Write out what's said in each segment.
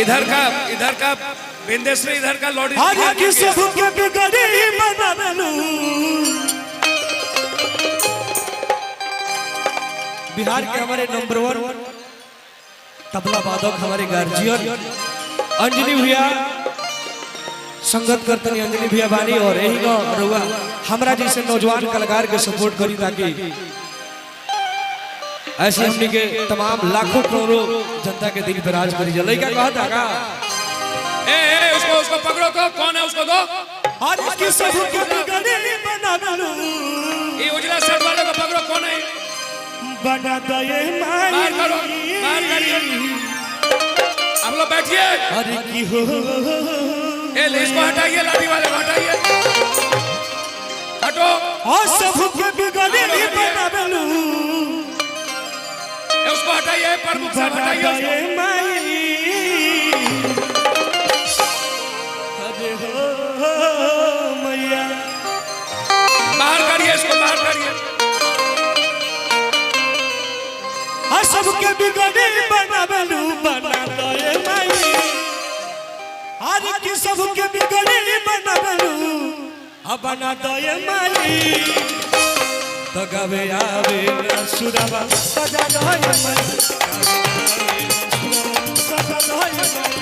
इधर का बिंदेश्वरी, इधर का लॉर्ड। बिहार के हमारे नंबर 1 तबला वादक हमारे गार्जियन अंजलि भैया, संगत करतनी अंजलि भैया बानी, और यही रहुआ हमरा जैसे नौजवान कलाकार के सपोर्ट करी ताकि ऐसे हमने के तमाम लाखों करोड़ों जनता के दिल पे राज करी जले। क्या कहता का उसको पकड़ो तो कौन है उसको दो। आज इसकी सब के बिगड़ी बना दो, ये उजला शर्ट वाले को पकड़ो, कौन है बना दो ये माई, मार करो, मार करिए। आप लोग बैठिए। अरे की हो इसको हटाइए, लाठी वाले को हटाइए, हटो। और सब के बिगड़ी बना दो, उसको हटाइए, प्रमुख साहब हटाइए उसको। मैया बाहर करिए इसको, बाहर करिए। सबके बिगड़ी बनाबलू बना दो ये माई, आज की सबके बिगड़ी बनाबलू बना दो ये माई। तो गवे आवे सुरबा सजा दो ये माई, सजा दो ये माई।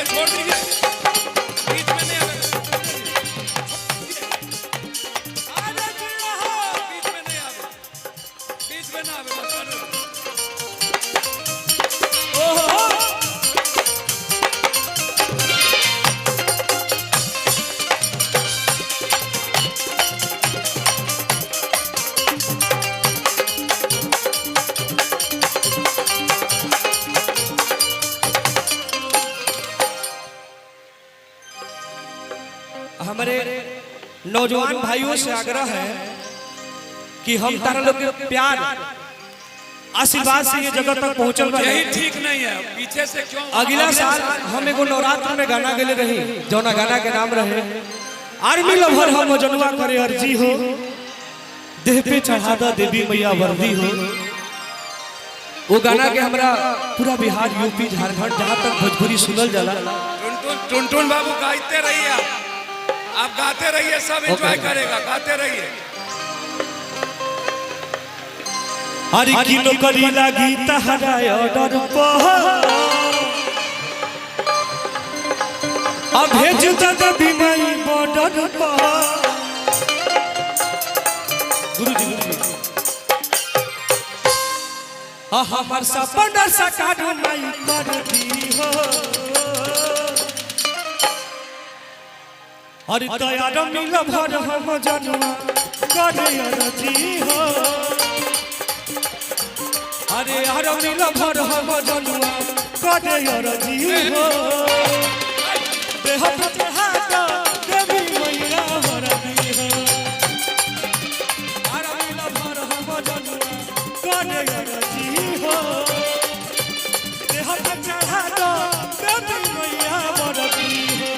छोड़ दीजिए, बीच में नहीं आवे, बीच में नहीं आवे, बीच में ना आवे। हमारे नौजवान भाइयों से आग्रह है कि हम तारा लोग के प्यार आशीर्वाद से ये जगह तक पहुंचल बा। यही ठीक नहीं है, पीछे से क्यों। अगला साल हम एगो नवरात्र में गाना गेले रही, जौना गाना के नाम रहे आर्मी लवर हम जनुआ करे अर्जी हो, देह पे चढ़ा दा देवी मैया वर्दी हो। वो गाना के हमरा पूरा बिहार, यूपी, झारखंड, जहाँ तक भोजपुरी सुनल जाला। टुनटुन बाबू गाते रहिए, आप गाते रहिए, सब एंजॉय करेगा, गाते रहिए। हर की नौकरी लगी तहरा ऑर्डर पर, अब भेज दे बिनाई बॉर्डर पर। गुरुजी हमार सपना साकार नहीं कर दी हो, अरे तैयार मिल भर हम जनुआ करे अर्जी हो। अरे यार मिल भर हम जनुआ करे अर्जी हो, देह पे चढ़ा दो देवी मैया वर्दी हो। यार मिल भर हम जनुआ करे अर्जी हो, देह पे चढ़ा दो देवी मैया वर्दी हो।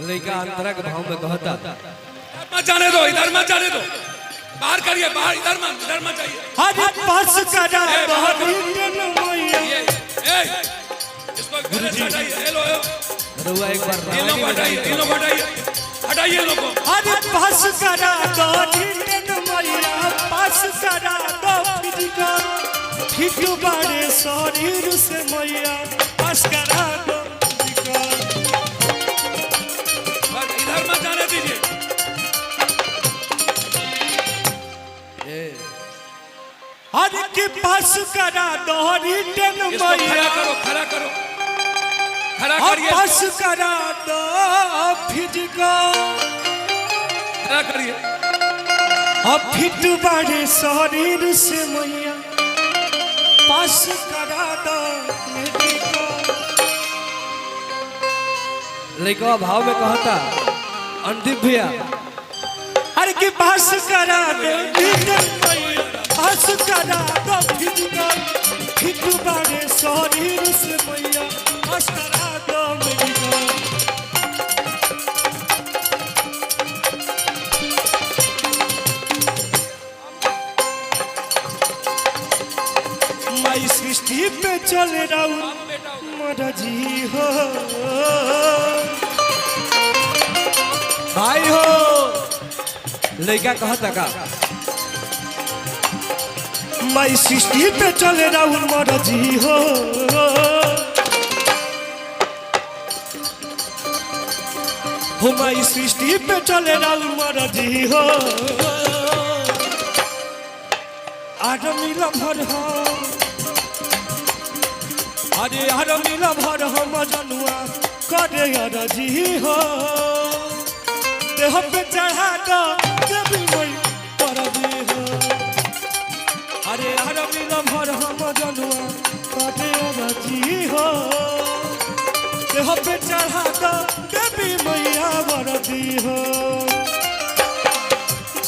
लड़का अंतरा के भाव में कहता, मत जाने दो, इधर मत जाने दो, बाहर करिए, बाहर, इधर मत जाइए। हर पास करा बहुत इसको हटाइए, हेलो रुआ एक बार ये लोग हटाइए, ये लोग हटाइए, हटाइए लोगों को। हर पास करा दो मैया, पास करा दो फिजिकल, ठीक बड़े शरीर से मैया, पास करा दो फिजिकल। अरे के पास करा दो रिटर्न इसको खड़ा मैया करो, खड़ा करो, खड़ा और करिए, पास करा दो फिजिकल खड़ा करिए। अब फिट बड़े शरीर से मैया पास करा दो मेडिकल। लड़का भाव में कहता अंतिम भैया अरे के पास करा दो फिजिकल मैया पास करा दो फिजिकल फिट बड़े शरीर से मैया पास करा दो मेडिकल। माई सृष्टि पे चले राउर मरजी हो भाई हो लड़का कहता का माई सृष्टि पे चले राउर मरजी हो माई सृष्टि पे चले राउर मरजी हो आज मिला भर हो अरे हर मिला भर हम जनुआ करे अरजी हो देह पे चढ़ा दो देवी मई परदी हो अरे हर मिला भर हम जनुआ करे अरजी हो देह पे चढ़ा दो देवी मैया परदी हो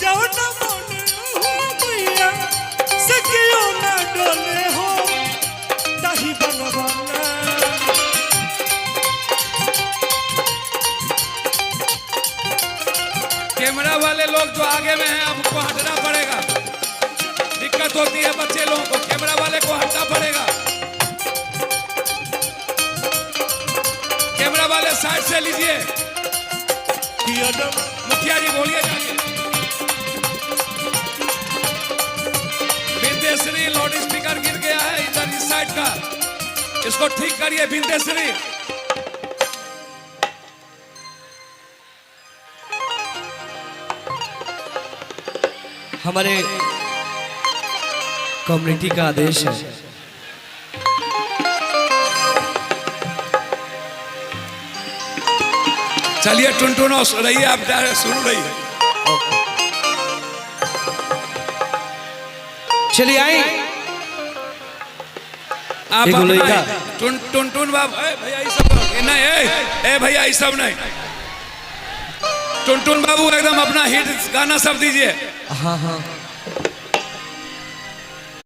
जाओ ना मन हो मैया से क्यों ना डोले हो ताही बनवाना कैमरा वाले लोग जो आगे में हैं आपको हटना पड़ेगा, दिक्कत होती है बच्चे लोगों को, कैमरा वाले को हटना पड़ेगा। कैमरा वाले साइड से लीजिए। मुखिया जी बोलिए जाके। बिंदेश्वरी लाउड स्पीकर गिर गया है इधर इस साइड का, इसको ठीक करिए बिंदेश्वरी। हमारे कम्युनिटी का आदेश है चलिए टुनटुनो रहिए, आप शुरू रहिए। चलिए आए आप एगो अपना लड़का। टुनटुन बाबू भैया ये सब नहीं, ए भैया ये सब नहीं। टुनटुन बाबू एकदम अपना हिट गाना सब दीजिए। हाँ हाँ